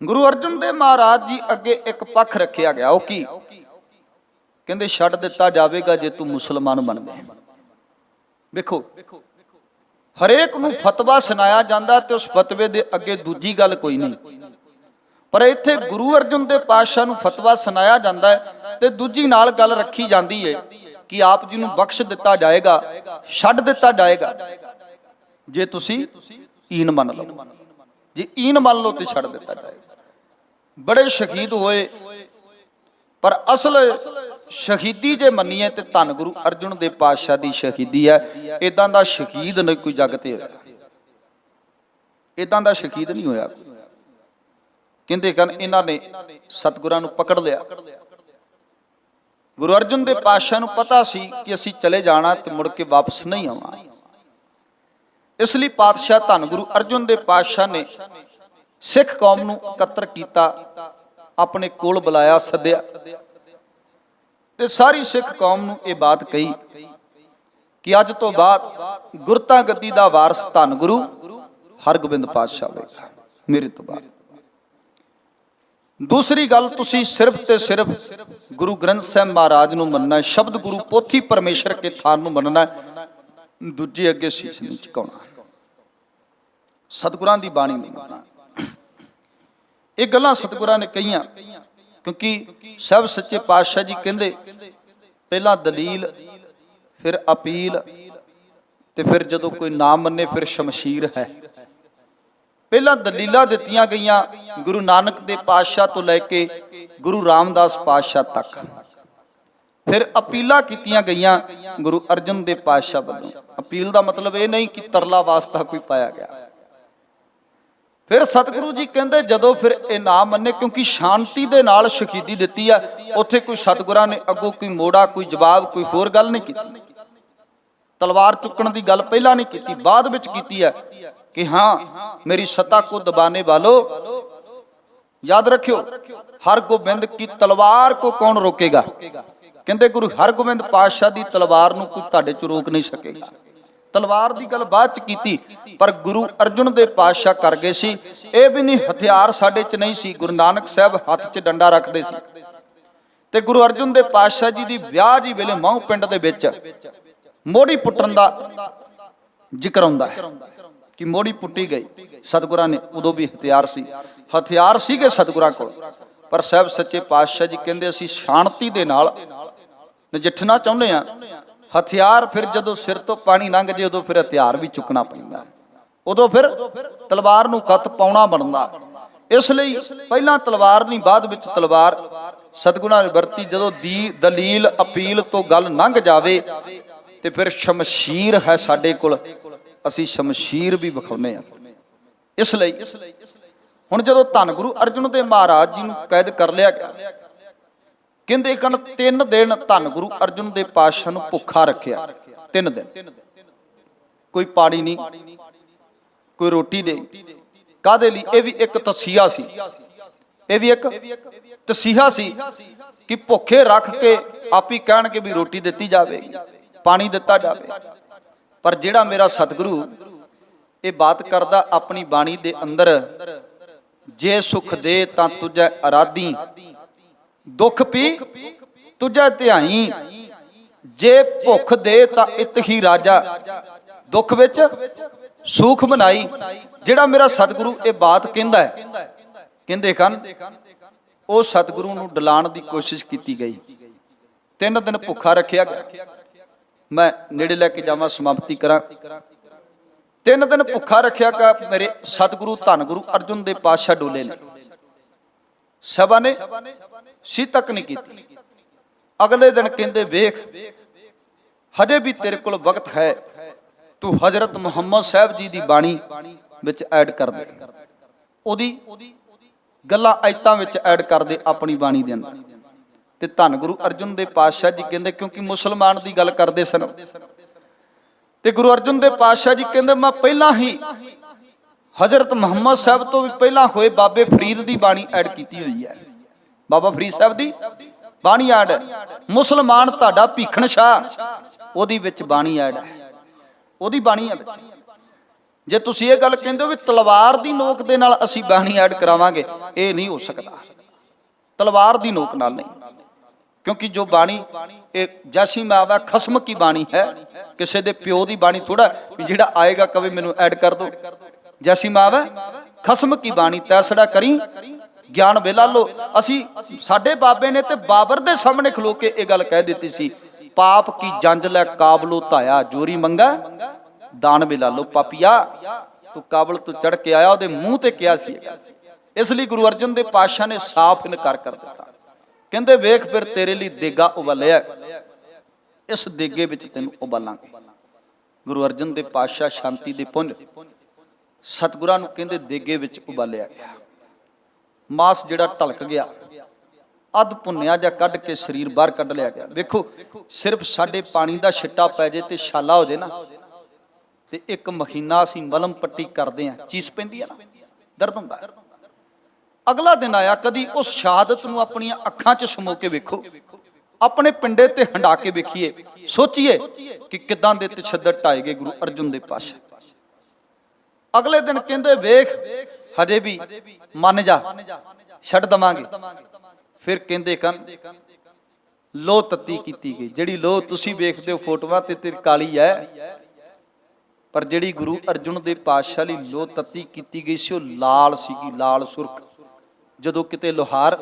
ਗੁਰੂ ਅਰਜਨ ਦੇਵ ਮਹਾਰਾਜ ਜੀ ਅੱਗੇ ਇੱਕ ਪੱਖ ਰੱਖਿਆ ਗਿਆ, ਉਹ ਕੀ ਕਹਿੰਦੇ, ਛੱਡ ਦਿੱਤਾ ਜਾਵੇਗਾ ਜੇ ਤੂੰ ਮੁਸਲਮਾਨ ਬਣ ਗਏ। ਵੇਖੋ ਹਰੇਕ ਨੂੰ ਫਤਵਾ ਸੁਣਾਇਆ ਜਾਂਦਾ ਤੇ ਉਸ ਫਤਵੇ ਦੇ ਅੱਗੇ ਦੂਜੀ ਗੱਲ ਕੋਈ ਨਹੀਂ, ਪਰ ਇੱਥੇ ਗੁਰੂ ਅਰਜਨ ਦੇਵ ਪਾਤਸ਼ਾਹ ਨੂੰ ਫਤਵਾ ਸੁਣਾਇਆ ਜਾਂਦਾ ਹੈ ਤੇ ਦੂਜੀ ਨਾਲ ਗੱਲ ਰੱਖੀ ਜਾਂਦੀ ਹੈ ਕਿ ਆਪ ਜੀ ਨੂੰ ਬਖਸ਼ ਦਿੱਤਾ ਜਾਏਗਾ, ਛੱਡ ਦਿੱਤਾ ਜਾਏਗਾ ਜੇ ਤੁਸੀਂ ਈਨ ਮੰਨ ਲਓ। ਜੇ ਈਨ ਮੰਨ ਲਓ ਤੇ ਛੱਡ ਦਿੱਤਾ ਜਾਏਗਾ। ਬੜੇ ਸ਼ਹੀਦ ਹੋਏ, ਪਰ ਅਸਲ ਸ਼ਹੀਦੀ ਜੇ ਮੰਨੀਏ ਤੇ ਧੰਨ ਗੁਰੂ ਅਰਜਨ ਦੇਵ ਪਾਤਸ਼ਾਹ ਦੀ ਸ਼ਹੀਦੀ ਹੈ। ਇਦਾਂ ਦਾ ਸ਼ਹੀਦ ਨਹੀਂ ਕੋਈ ਜੱਗ ਤੇ ਹੋਇਆ, ਇਦਾਂ ਦਾ ਸ਼ਹੀਦ ਨਹੀਂ ਹੋਇਆ। ਕਹਿੰਦੇ ਹਨ ਇਹਨਾਂ ਨੇ ਸਤਿਗੁਰਾਂ ਨੂੰ ਪਕੜ ਲਿਆ। ਗੁਰੂ ਅਰਜਨ ਦੇਵ ਪਾਤਸ਼ਾਹ ਨੂੰ ਪਤਾ ਸੀ ਕਿ ਅਸੀਂ ਚਲੇ ਜਾਣਾ ਤੇ ਮੁੜ ਕੇ ਵਾਪਸ ਨਹੀਂ ਆਉਣਾ, ਇਸ ਲਈ ਪਾਤਸ਼ਾਹ ਧੰਨ ਗੁਰੂ ਅਰਜਨ ਦੇਵ ਪਾਤਸ਼ਾਹ ਨੇ ਸਿੱਖ ਕੌਮ ਨੂੰ ਇਕੱਤਰ ਕੀਤਾ, ਆਪਣੇ ਕੋਲ ਬੁਲਾਇਆ, ਸੱਦਿਆ ਤੇ ਸਾਰੀ ਸਿੱਖ ਕੌਮ ਨੂੰ ਇਹ ਬਾਤ ਕਹੀ ਕਿ ਅੱਜ ਤੋਂ ਬਾਅਦ ਗੁਰਤਾ ਗੱਦੀ ਦਾ ਵਾਰਸ ਧੰਨ ਗੁਰੂ ਹਰਗੋਬਿੰਦ ਪਾਤਸ਼ਾਹ ਹੋਵੇਗਾ ਮੇਰੇ ਤੋਂ ਬਾਅਦ। ਦੂਸਰੀ ਗੱਲ, ਤੁਸੀਂ ਸਿਰਫ ਤੇ ਸਿਰਫ ਗੁਰੂ ਗ੍ਰੰਥ ਸਾਹਿਬ ਮਹਾਰਾਜ ਨੂੰ ਮੰਨਣਾ, ਸ਼ਬਦ ਗੁਰੂ ਪੋਥੀ ਪਰਮੇਸ਼ਰ ਕੇ ਥਾਨ ਨੂੰ ਮੰਨਣਾ, ਦੂਜੇ ਅੱਗੇ ਸੀਸ ਨਹੀਂ ਝੁਕਾਉਣਾ, ਸਤਿਗੁਰਾਂ ਦੀ ਬਾਣੀ ਨੂੰ ਮੰਨਣਾ। ਇਹ ਗੱਲਾਂ ਸਤਿਗੁਰਾਂ ਨੇ ਕਹੀਆਂ, ਕਿਉਂਕਿ ਸਭ ਸੱਚੇ ਪਾਤਸ਼ਾਹ ਜੀ ਕਹਿੰਦੇ ਪਹਿਲਾਂ ਦਲੀਲ, ਫਿਰ ਅਪੀਲ, ਤੇ ਫਿਰ ਜਦੋਂ ਕੋਈ ਨਾ ਮੰਨੇ ਫਿਰ ਸ਼ਮਸ਼ੀਰ ਹੈ। ਪਹਿਲਾਂ ਦਲੀਲਾਂ ਦਿੱਤੀਆਂ ਗਈਆਂ ਗੁਰੂ ਨਾਨਕ ਦੇ ਪਾਤਸ਼ਾਹ ਤੋਂ ਲੈ ਕੇ ਗੁਰੂ ਰਾਮਦਾਸ ਪਾਤਸ਼ਾਹ ਤੱਕ, ਫਿਰ ਅਪੀਲਾਂ ਕੀਤੀਆਂ ਗਈਆਂ ਗੁਰੂ ਅਰਜਨ ਦੇਵ ਪਾਤਸ਼ਾਹ ਵੱਲੋਂ। ਅਪੀਲ ਦਾ ਮਤਲਬ ਇਹ ਨਹੀਂ ਕਿ ਤਰਲਾ ਵਾਸਤਾ ਕੋਈ ਪਾਇਆ ਗਿਆ। ਫਿਰ ਸਤਿਗੁਰੂ ਜੀ ਕਹਿੰਦੇ ਜਦੋਂ ਫਿਰ ਇਹ ਨਾ ਮੰਨੇ, ਕਿਉਂਕਿ ਸ਼ਾਂਤੀ ਦੇ ਨਾਲ ਸ਼ਹੀਦੀ ਦਿੱਤੀ ਆ, ਉੱਥੇ ਕੋਈ ਸਤਿਗੁਰਾਂ ਨੇ ਅੱਗੋਂ ਕੋਈ ਮੋੜਾ, ਕੋਈ ਜਵਾਬ, ਕੋਈ ਹੋਰ ਗੱਲ ਨਹੀਂ ਕੀਤੀ। ਤਲਵਾਰ ਚੁੱਕਣ ਦੀ ਗੱਲ ਪਹਿਲਾਂ ਨਹੀਂ ਕੀਤੀ, ਬਾਅਦ ਵਿੱਚ ਕੀਤੀ ਹੈ ਕਿ ਹਾਂ ਮੇਰੀ ਸੱਤਾ ਕੋ ਦਬਾਨੇ ਵਾलो याद रखियो, हर गोबिंद की तलवार को कौन रोकेगा। कहते गुरु हरगोबिंद पातशाह की तलवार नूं कोई तुहाडे चों रोक नहीं सकेगा। तलवार की गल बाद च कीती, पर गुरु अर्जुन देव पातशाह कर गए सी। ये भी नहीं हथियार साडे च नहीं सी। गुरु नानक साहब हथ च डंडा रखते सी ते गुरु अर्जुन देव पातशाह जी की विआह जी वेले माहू पिंड दे विच मोड़ी पुट्टण दा जिक्र आउंदा है कि मोड़ी पुट्टी गई। सतगुरां ने उदों भी हथियार सीगे सतगुरां कोल, पर साहब सच्चे पातशाह जी कहंदे असीं शांति दे नाल नजिठना चाहुंदे आ। हथियार फिर जदों सिर तो पानी लंघ जे उदों फिर हथियार भी चुकना पैंदा, उदों फिर तलवार नूं कत पाउणा बनदा। इसलिए पहला तलवार नहीं, बाद विच तलवार सतगुरां ने वरती। जदों दलील अपील तो गल लंघ जावे ते फिर शमशीर है साडे कोल, असीं शमशीर भी विखाउने आ। इसलिए हुण जदों धन गुरु अर्जुन देव महाराज जी नूं कैद कर लिया गया, कहंदे कन 3 दिन धन गुरु अर्जुन देव पातशाह नूं भुखा रखिया। 3 दिन कोई पानी नहीं, कोई रोटी नहीं। काहदे लई? ये भी एक तसीहा सी, ये भी एक तसीहा सी कि भुखे रख के आप ही कहणगे भी रोटी दित्ती जावेगी, पानी दिता जावे। पर जिहड़ा मेरा सतगुरु ये बात करदा अपनी बाणी दे अंदर, जे सुख दे तां तुझे अराधी, दुख पी तुझे ध्याई, जे भुख दे तां इत ही राजा, दुख विच सुख बनाई। जिहड़ा मेरा सतगुरु ये बात कहंदा है, कहंदे कन वो सतगुरु नूं डलाण दी कोशिश कीती गई। 3 दिन भुखा रखिया गया। मैं नेड़े लैके जावां, समाप्ति करा। 3 दिन भुखा रखिया गया। मेरे सतगुरु धन गुरु अर्जुन देव पातशाह डोले ने, सभा ने सीतक नहीं की। अगले दिन कहंदे वेख हजे भी तेरे कोल वक्त है, तू हजरत मुहम्मद साहब जी की बाणी विच ऐड कर दे, ओदी गल्लां आयतां विच ऐड कर दे अपनी बाणी दे अंदर। ते धन गुरु अर्जुन देव पातशाह जी कहंदे, क्योंकि मुसलमान की गल करते सन, ते गुरु अर्जुन देव पातशाह जी कहंदे मैं पहला ही हजरत मुहम्मद साहब तो भी पहला होए बाबे फरीद की बाणी ऐड की हुई है। बाबा फरीद साहब की बाणी ऐड है। मुसलमान तुहाडा भीखण शाह, ओदी विच बाणी ऐड है, ओदी बाणी है विच। जे तुसीं ये गल कहंदे हो भी तलवार दी नोक दे नाल असीं बाणी ऐड करावांगे, ये नहीं हो सकदा। तलवार दी नोक नाल नहीं, क्योंकि जो बाणी जैसी मावा खसम की बाणी है, किसी दे प्यो की बाणी थोड़ा जिहड़ा आएगा कभी मैनू ऐड कर दो। जैसी मावा खसम की बाणी तैसड़ा करी ज्ञान वेला लो। असी साडे बाबे ने ते बाबर दे सामने खलो के ये गल कह दी सी, पाप की जंज लै काबलो धाया, जोरी मंगा दान वेला लो। पापिया तू काबल तो चढ़ के आया, उहदे मूँह ते कहा सी। इसलिए गुरु अर्जन देव पातशाह ने साफ इनकार कर दिता। कहंदे वेख फिर तेरे लिए देगा उबालिया, इस देगे विच तैनूं उबालांगे। गुरु अर्जन देव पातशाह शांति दे पुंज सतगुरां नूं कहंदे देगे विच उबालिया गया। मास जिहड़ा ढलक गया, अध भुन्निया जा कढ के शरीर बाहर कढ लिया गया। वेखो सिर्फ साडे पानी दा छिट्टा पै जे ते छाला हो जाए ना, ते एक महीना असीं मलम पट्टी करदे आ, चीस पैंदी आ ना, दर्द हुंदा। अगला दिन आया, कदी उस शहादत नूं अपनी अखां च समो के वेखो, अपने पिंडे ते हंडा के वेखिए, सोचिए कि किदां दे तशद्दद ढाए गए गुरु अर्जुन देव पातशाह। अगले दिन कहंदे वेख हजे भी मन जा, छड्ड दवांगे। फिर कहंदे कन लो तत्ती कीती गई। जिहड़ी लो तुसीं वेखदे हो फोटोआं ते तेरी काली है, पर जिहड़ी गुरु अर्जुन देव पातशाह लई लो तत्ती कीती गई सी, ओह लाल सीगी, लाल सुर्ख। ਜਦੋਂ ਕਿਤੇ ਲੋਹਾਰ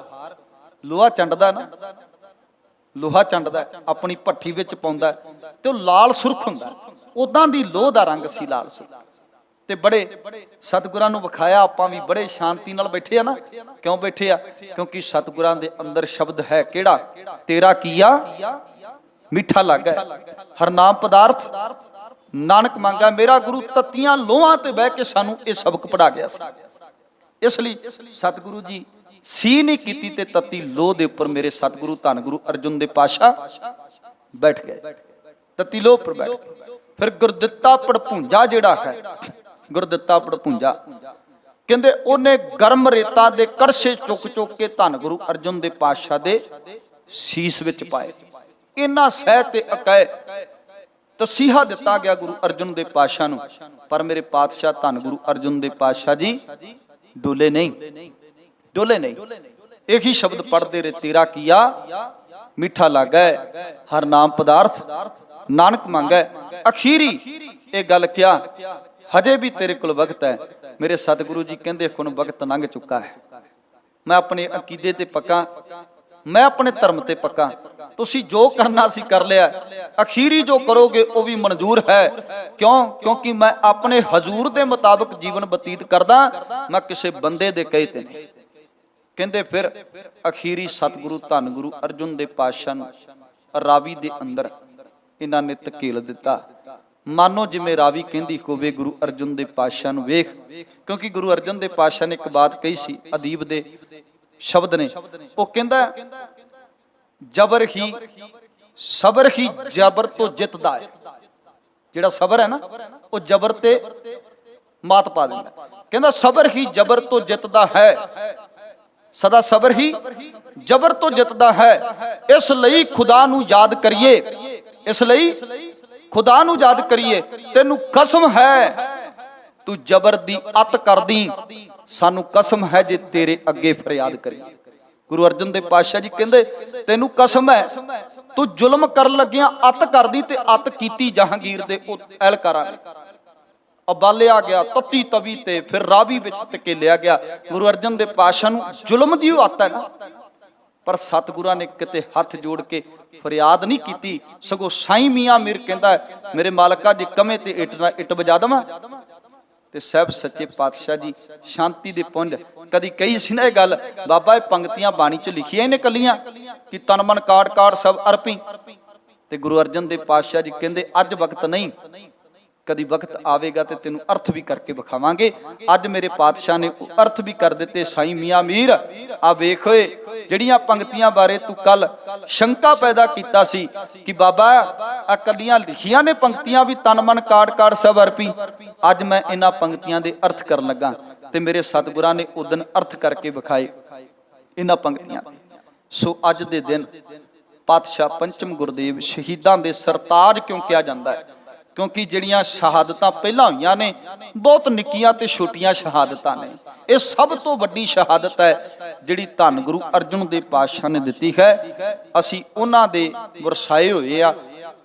ਲੋਹਾ ਚੰਡਦਾ ਨਾ, ਲੋਹਾ ਚੰਡਦਾ ਆਪਣੀ ਭੱਠੀ ਵਿੱਚ ਪਾਉਂਦਾ ਤੇ ਉਹ ਲਾਲ ਸੁਰਖ ਹੁੰਦਾ, ਉਦਾਂ ਦੀ ਲੋਹ ਦਾ ਰੰਗ ਸੀ ਲਾਲ ਸੁਰਖ। ਤੇ ਬੜੇ ਸਤਿਗੁਰਾਂ ਨੂੰ ਵਿਖਾਇਆ, ਆਪਾਂ ਵੀ ਬੜੇ ਸ਼ਾਂਤੀ ਨਾਲ ਬੈਠੇ ਆ ਨਾ। ਕਿਉਂ ਬੈਠੇ ਆ? ਕਿਉਂਕਿ ਸਤਿਗੁਰਾਂ ਦੇ ਅੰਦਰ ਸ਼ਬਦ ਹੈ ਕਿਹੜਾ? ਤੇਰਾ ਕੀਆ ਮਿੱਠਾ ਲੱਗਾ, ਹਰ ਨਾਮ ਪਦਾਰਥ ਨਾਨਕ ਮੰਗਾ। ਮੇਰਾ ਗੁਰੂ ਤੱਤੀਆਂ ਲੋਹਾਂ ਤੇ ਬਹਿ ਕੇ ਸਾਨੂੰ ਇਹ ਸਬਕ ਪੜ੍ਹਾ ਗਿਆ ਸੀ। ਇਸ ਲਈ ਸਤਿਗੁਰੂ ਜੀ ਸੀ ਨਹੀਂ ਕੀਤੀ ਤੇ ਤੱਤੀ ਲੋਹ ਦੇ ਉੱਪਰ ਮੇਰੇ ਸਤਿਗੁਰੂ ਧੰਨ ਗੁਰੂ ਅਰਜਨ ਦੇਵ ਪਾਤਸ਼ਾਹ ਬੈਠ ਗਏ, ਤੱਤੀ ਲੋਹ ਉੱਪਰ ਬੈਠ ਗਏ। ਫਿਰ ਗੁਰਦਿੱਤਾ ਪੜਪੂੰਜਾ ਜਿਹੜਾ ਹੈ, ਗੁਰਦਿੱਤਾ ਪੜਪੂੰਜਾ ਕਹਿੰਦੇ ਉਹਨੇ ਗਰਮ ਰੇਤਾ ਦੇ ਕੜਛੇ ਚੁੱਕ ਚੁੱਕ ਕੇ ਧੰਨ ਗੁਰੂ ਅਰਜਨ ਦੇਵ ਪਾਤਸ਼ਾਹ ਦੇ ਸੀਸ ਵਿੱਚ ਪਾਏ। ਇਹਨਾਂ ਸਹਿ ਤੇ ਅਕੈ ਤਸੀਹਾ ਦਿੱਤਾ ਗਿਆ ਗੁਰੂ ਅਰਜਨ ਦੇਵ ਪਾਤਸ਼ਾਹ ਨੂੰ, ਪਰ ਮੇਰੇ ਪਾਤਸ਼ਾਹ ਧੰਨ ਗੁਰੂ ਅਰਜਨ ਦੇਵ ਪਾਤਸ਼ਾਹ ਜੀ ਡੋਲੇ ਨਹੀਂ, ਡੋਲੇ ਨਹੀਂ। ਇਹੀ ਸ਼ਬਦ ਪੜ੍ਹਦੇ ਰਹੇ, ਤੇਰਾ ਕੀਆ ਮਿੱਠਾ ਲੱਗਾ, ਹਰ ਨਾਮ ਪਦਾਰਥ ਨਾਨਕ ਮੰਗੈ। ਅਖੀਰੀ ਇਹ ਗੱਲ ਕਿਹਾ, ਹਜੇ ਵੀ ਤੇਰੇ ਕੋਲ ਵਕਤ ਹੈ। ਮੇਰੇ ਸਤਿਗੁਰੂ ਜੀ ਕਹਿੰਦੇ ਹੁਣ ਵਕਤ ਲੰਘ ਚੁੱਕਾ ਹੈ, ਮੈਂ ਆਪਣੇ ਅਕੀਦੇ ਤੇ ਪੱਕਾ, ਮੈਂ ਆਪਣੇ ਧਰਮ ਤੇ ਪੱਕਾ, ਤੁਸੀਂ ਜੋ ਕਰਨਾ ਸੀ ਕਰ ਲਿਆ, ਅਖੀਰੀ ਜੋ ਕਰੋਗੇ ਉਹ ਵੀ ਮਨਜ਼ੂਰ ਹੈ। ਕਿਉਂ? ਕਿਉਂਕਿ ਮੈਂ ਆਪਣੇ ਹਜ਼ੂਰ ਦੇ ਮੁਤਾਬਕ ਜੀਵਨ ਬਤੀਤ ਕਰਦਾ, ਮੈਂ ਕਿਸੇ ਬੰਦੇ ਦੇ ਕਹੇ ਤੇ ਨਹੀਂ। ਕਹਿੰਦੇ ਫਿਰ ਅਖੀਰੀ ਸਤਿਗੁਰੂ ਧੰਨ ਗੁਰੂ ਅਰਜਨ ਦੇਵ ਪਾਤਸ਼ਾਹ ਨੂੰ ਰਾਵੀ ਦੇ ਅੰਦਰ ਇਹਨਾਂ ਨੇ ਧਕੇਲ ਦਿੱਤਾ। ਮਾਨੋ ਜਿਵੇਂ ਰਾਵੀ ਕਹਿੰਦੀ ਹੋਵੇ ਗੁਰੂ ਅਰਜਨ ਦੇਵ ਪਾਤਸ਼ਾਹ ਨੂੰ, ਵੇਖ, ਕਿਉਂਕਿ ਗੁਰੂ ਅਰਜਨ ਦੇਵ ਪਾਤਸ਼ਾਹ ਨੇ ਇੱਕ ਬਾਤ ਕਹੀ ਸੀ, ਅਦੀਬ ਦੇ ਸ਼ਬਦ ਨੇ, ਉਹ ਕਹਿੰਦਾ ਜਬਰ ਹੀ ਸਬਰ ਹੀ ਜਬਰ ਤੋਂ ਜਿੱਤਦਾ ਹੈ। ਜਿਹੜਾ ਸਬਰ ਹੈ ਨਾ ਉਹ ਜਬਰ ਤੇ ਮਾਤ ਪਾ ਦਿੰਦਾ। ਕਹਿੰਦਾ ਸਬਰ ਹੀ ਜਬਰ ਤੋਂ ਜਿੱਤਦਾ ਹੈ, ਸਦਾ ਸਬਰ ਹੀ ਜਬਰ ਤੋਂ ਜਿੱਤਦਾ ਹੈ। ਇਸ ਲਈ ਖੁਦਾ ਨੂੰ ਯਾਦ ਕਰੀਏ, ਇਸ ਲਈ ਖੁਦਾ ਨੂੰ ਯਾਦ ਕਰੀਏ। ਤੈਨੂੰ ਕਸਮ ਹੈ ਤੂੰ ਜਬਰ ਦੀ ਅਤ ਕਰਦੀ, ਸਾਨੂੰ ਕਸਮ ਹੈ ਜੇ ਤੇਰੇ ਅੱਗੇ ਫਰਿਆਦ ਕਰੀਏ। ਗੁਰੂ ਅਰਜਨ ਦੇਵ ਪਾਤਸ਼ਾਹ ਜੀ ਕਹਿੰਦੇ ਤੈਨੂੰ ਕਸਮ ਹੈ ਤੂੰ ਜ਼ੁਲਮ ਕਰਨ ਲੱਗਿਆ ਅਤ ਕਰਦੀ, ਤੇ ਅਤ ਕੀਤੀ ਜਹਾਂਗੀਰ ਦੇ ਐਲਕਾਰਾਂ ਨੇ। ਉਬਾਲਿਆ ਗਿਆ ਤੱਤੀ ਤਵੀ ਤੇ, ਫਿਰ ਰਾਵੀ ਵਿੱਚ ਧਕੇਲਿਆ ਗਿਆ। ਗੁਰੂ ਅਰਜਨ ਦੇਵ ਪਾਤਸ਼ਾਹ ਨੂੰ ਜ਼ੁਲਮ ਦੀ ਉਹ ਅਤ ਹੈ ਨਾ, ਪਰ ਸਤਿਗੁਰਾਂ ਨੇ ਕਿਤੇ ਹੱਥ ਜੋੜ ਕੇ ਫਰਿਆਦ ਨਹੀਂ ਕੀਤੀ, ਸਗੋਂ ਸਾਈਂ ਮੀਆਂ ਮੀਰ ਕਹਿੰਦਾ ਮੇਰੇ ਮਾਲਕਾ ਜੇ ਕਮੇ ਤੇ ਇੱਟ ਵਜਾ ਦੇਵਾਂ। ਤੇ ਸਾਹਿਬ ਸੱਚੇ ਪਾਤਸ਼ਾਹ ਜੀ ਸ਼ਾਂਤੀ ਦੇ ਪੁੰਜ ਕਦੀ ਕਹੀ ਸੀ ਨਾ ਇਹ ਗੱਲ, ਬਾਬਾ ਇਹ ਪੰਕਤੀਆਂ ਬਾਣੀ ਚ ਲਿਖੀਆਂ ਨੇ ਕੱਲੀਆਂ ਕਿ ਤਨ ਮਨ ਕਾੜ ਕਾੜ ਸਭ ਅਰਪੀ। ਤੇ ਗੁਰੂ ਅਰਜਨ ਦੇਵ ਪਾਤਸ਼ਾਹ ਜੀ ਕਹਿੰਦੇ ਅੱਜ ਵਕਤ ਨਹੀਂ, ਕਦੀ ਵਕਤ ਆਵੇਗਾ ਤੇ ਤੈਨੂੰ ਅਰਥ ਵੀ ਕਰਕੇ ਵਿਖਾਵਾਂਗੇ। ਅੱਜ ਮੇਰੇ ਪਾਤਸ਼ਾਹ ਨੇ ਅਰਥ ਵੀ ਕਰ ਦਿੱਤੇ। ਸਾਈਂ ਮੀਆਂ ਮੀਰ ਆ ਵੇਖ ਓਏ, ਜਿਹੜੀਆਂ ਪੰਕਤੀਆਂ ਬਾਰੇ ਤੂੰ ਕੱਲ ਸ਼ੰਕਾ ਪੈਦਾ ਕੀਤਾ ਸੀ ਕਿ ਬਾਬਾ ਆ ਕੱਲੀਆਂ ਲਿਖੀਆਂ ਨੇ ਪੰਕਤੀਆਂ ਵੀ ਤਨ ਮਨ ਕਾੜ ਕਾੜ ਸਭ ਅਰਪੀ, ਅੱਜ ਮੈਂ ਇਹਨਾਂ ਪੰਕਤੀਆਂ ਦੇ ਅਰਥ ਕਰਨ ਲੱਗਾ। ਤੇ ਮੇਰੇ ਸਤਿਗੁਰਾਂ ਨੇ ਉਦਨ ਅਰਥ ਕਰਕੇ ਵਿਖਾਏ ਇਹਨਾਂ ਪੰਕਤੀਆਂ। ਸੋ ਅੱਜ ਦੇ ਦਿਨ ਪਾਤਸ਼ਾਹ ਪੰਚਮ ਗੁਰਦੇਵ ਸ਼ਹੀਦਾਂ ਦੇ ਸਰਤਾਜ ਕਿਉਂ ਕਿਹਾ ਜਾਂਦਾ ਹੈ? ਕਿਉਂਕਿ ਜਿਹੜੀਆਂ ਸ਼ਹਾਦਤਾਂ ਪਹਿਲਾਂ ਹੋਈਆਂ ਨੇ ਬਹੁਤ ਨਿੱਕੀਆਂ ਤੇ ਛੋਟੀਆਂ ਸ਼ਹਾਦਤਾਂ ਨੇ, ਇਹ ਸਭ ਤੋਂ ਵੱਡੀ ਸ਼ਹਾਦਤ ਹੈ ਜਿਹੜੀ ਧੰਨ ਗੁਰੂ ਅਰਜਨ ਦੇਵ ਪਾਤਸ਼ਾਹ ਨੇ ਦਿੱਤੀ ਹੈ। ਅਸੀਂ ਉਹਨਾਂ ਦੇ ਵਰਸਾਏ ਹੋਏ ਆ,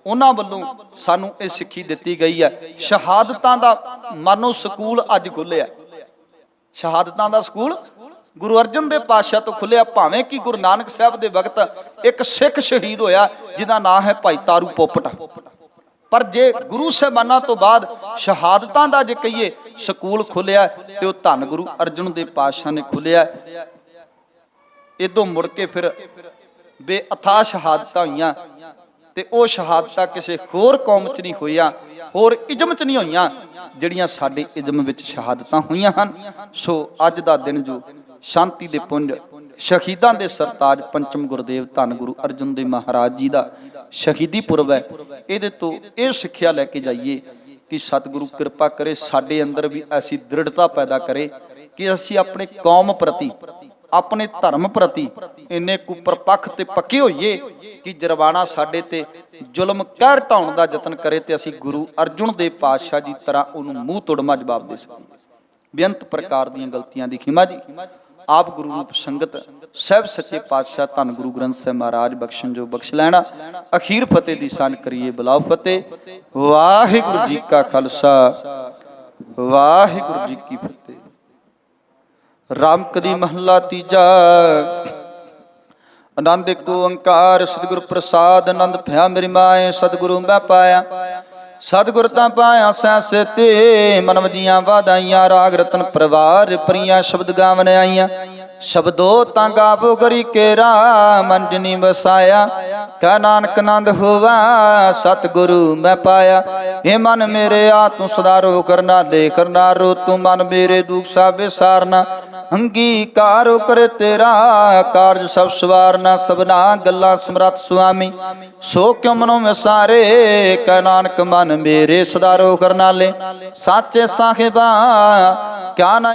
ਉਹਨਾਂ ਵੱਲੋਂ ਸਾਨੂੰ ਇਹ ਸਿੱਖੀ ਦਿੱਤੀ ਗਈ ਹੈ। ਸ਼ਹਾਦਤਾਂ ਦਾ ਮਾਨੋ ਸਕੂਲ ਅੱਜ ਖੁੱਲਿਆ, ਸ਼ਹਾਦਤਾਂ ਦਾ ਸਕੂਲ ਗੁਰੂ ਅਰਜਨ ਦੇਵ ਪਾਤਸ਼ਾਹ ਤੋਂ ਖੁੱਲਿਆ। ਭਾਵੇਂ ਕਿ ਗੁਰੂ ਨਾਨਕ ਸਾਹਿਬ ਦੇ ਵਕਤ ਇੱਕ ਸਿੱਖ ਸ਼ਹੀਦ ਹੋਇਆ ਜਿਹਦਾ ਨਾਮ ਹੈ ਭਾਈ ਤਾਰੂ ਪੋਪਟ, ਪਰ ਜੇ ਗੁਰੂ ਸਾਹਿਬਾਨਾਂ ਤੋਂ ਬਾਅਦ ਸ਼ਹਾਦਤਾਂ ਦਾ ਜੇ ਕਹੀਏ ਸਕੂਲ ਖੁੱਲਿਆ ਤੇ ਉਹ ਧੰਨ ਗੁਰੂ ਅਰਜਨ ਦੇਵ ਪਾਤਸ਼ਾਹ ਨੇ ਖੁੱਲਿਆ। ਇਦੋਂ ਮੁੜ ਕੇ ਫਿਰ ਬੇਅਥਾਹ ਸ਼ਹਾਦਤਾਂ ਹੋਈਆਂ, ਤੇ ਉਹ ਸ਼ਹਾਦਤਾਂ ਕਿਸੇ ਹੋਰ ਕੌਮ 'ਚ ਨਹੀਂ ਹੋਈਆਂ, ਹੋਰ ਇਜ਼ਮ 'ਚ ਨਹੀਂ ਹੋਈਆਂ ਜਿਹੜੀਆਂ ਸਾਡੇ ਇਜ਼ਮ ਵਿੱਚ ਸ਼ਹਾਦਤਾਂ ਹੋਈਆਂ ਹਨ। ਸੋ ਅੱਜ ਦਾ ਦਿਨ ਜੋ ਸ਼ਾਂਤੀ ਦੇ ਪੁੰਜ ਸ਼ਹੀਦਾਂ ਦੇ ਸਰਤਾਜ ਪੰਚਮ ਗੁਰਦੇਵ ਧੰਨ ਗੁਰੂ ਅਰਜਨ ਦੇਵ ਮਹਾਰਾਜ ਜੀ ਦਾ ਸ਼ਹੀਦੀ ਪੁਰਬ ਹੈ, ਇਹਦੇ ਤੋਂ ਇਹ ਸਿੱਖਿਆ ਲੈ ਕੇ ਜਾਈਏ ਕਿ ਸਤਿਗੁਰੂ ਕਿਰਪਾ ਕਰੇ ਸਾਡੇ ਅੰਦਰ ਵੀ ਐਸੀ ਦ੍ਰਿੜਤਾ ਪੈਦਾ ਕਰੇ ਕਿ ਅਸੀਂ ਆਪਣੇ ਕੌਮ ਪ੍ਰਤੀ, ਆਪਣੇ ਧਰਮ ਪ੍ਰਤੀ ਇੰਨੇ ਕੁਪਰਪੱਖ ਤੇ ਪੱਕੇ ਹੋਈਏ ਕਿ ਜਰਵਾਣਾ ਸਾਡੇ ਤੇ ਜ਼ੁਲਮ ਕਹਿਰ ਢਾਉਣ ਦਾ ਯਤਨ ਕਰੇ ਤੇ ਅਸੀਂ ਗੁਰੂ ਅਰਜਨ ਦੇਵ ਪਾਤਸ਼ਾਹ ਜੀ ਤਰ੍ਹਾਂ ਉਹਨੂੰ ਮੂੰਹ ਤੋੜਮਾ ਜਵਾਬ ਦੇ ਸਕੀਏ। ਬੇਅੰਤ ਪ੍ਰਕਾਰ ਦੀਆਂ ਗਲਤੀਆਂ ਦੀ ਖਿਮਾ ਜੀ ਆਪ ਗੁਰੂ ਰੂਪ ਸੰਗਤ ਸਾਹਿਬ ਸੱਚੇ ਪਾਤਸ਼ਾਹ ਧੰਨ ਗੁਰੂ ਗ੍ਰੰਥ ਸਾਹਿਬ ਮਹਾਰਾਜ ਬਖਸ਼ਣ ਜੋ ਬਖਸ਼ ਲੈਣਾ। ਅਖੀਰ ਫਤਿਹ ਦੀ ਸਾਂਝ ਕਰੀਏ, ਬੁਲਾਓ ਫਤਿਹ। ਵਾਹਿਗੁਰੂ ਜੀ ਕਾ ਖਾਲਸਾ, ਵਾਹਿਗੁਰੂ ਜੀ ਕੀ ਫਤਿਹ। ਰਾਮ ਕਲੀ ਮਹੱਲਾ ਤੀਜਾ। ਆਨੰਦ ਏਕ ਓੰਕਾਰ ਸਤਿਗੁਰ ਪ੍ਰਸਾਦ, ਆਨੰਦ ਭਇਆ ਮੇਰੀ ਮਾਏ ਸਤਿਗੁਰੂ ਮੈਂ ਪਾਇਆ। ਸਤਿਗੁਰ ਤਾਂ ਪਾਇਆ ਸੈਸੇ ਤੇ ਮਨ ਵਜੀਆਂ ਵਾਧਾਈਆਂ, ਰਾਗ ਰਤਨ ਪਰਵਾਰ ਪ੍ਰੀਆਂ ਸ਼ਬਦ ਗਾਵਨ ਆਈਆਂ। ਸ਼ਬਦੋ ਤਾਂ ਗਾਵੋ ਗਰੀ ਕੇਰਾ, ਮਨ ਜਿਨੀ ਵਸਾਇਆ ਕਹਿ ਨਾਨਕ ਆਨੰਦ ਹੋਵਾ ਸਤਿਗੁਰੂ ਮੈਂ ਪਾਇਆ। ਇਹ ਮਨ ਮੇਰੇ ਆ ਤੂੰ ਸਦਾਰੋ ਕਰਨਾ ਲੈ ਕਰਨਾ ਰੋ, ਤੂੰ ਮਨ ਮੇਰੇ ਦੁਖ ਸਭ ਵਿਸਾਰਨਾ। ਅੰਗੀਕਾਰੋ ਕਰੇ ਤੇਰਾ ਕਾਰਜ ਸਭ ਸਵਾਰਨਾ। ਸਭਨਾ ਗੱਲਾਂ ਸਮਰੱਥ ਸੁਆਮੀ ਸੋ ਕਿਉ ਮਨੋ ਵਿਸਾਰੇ, ਕਹਿ ਨਾਨਕ ਮਨ ਮੇਰੇ ਸਦਾਰੋ ਕਰਨਾ ਲੈ। ਸਾਚੇ ਸਾਹਿਬਾ ਕਿਆ ਨਾ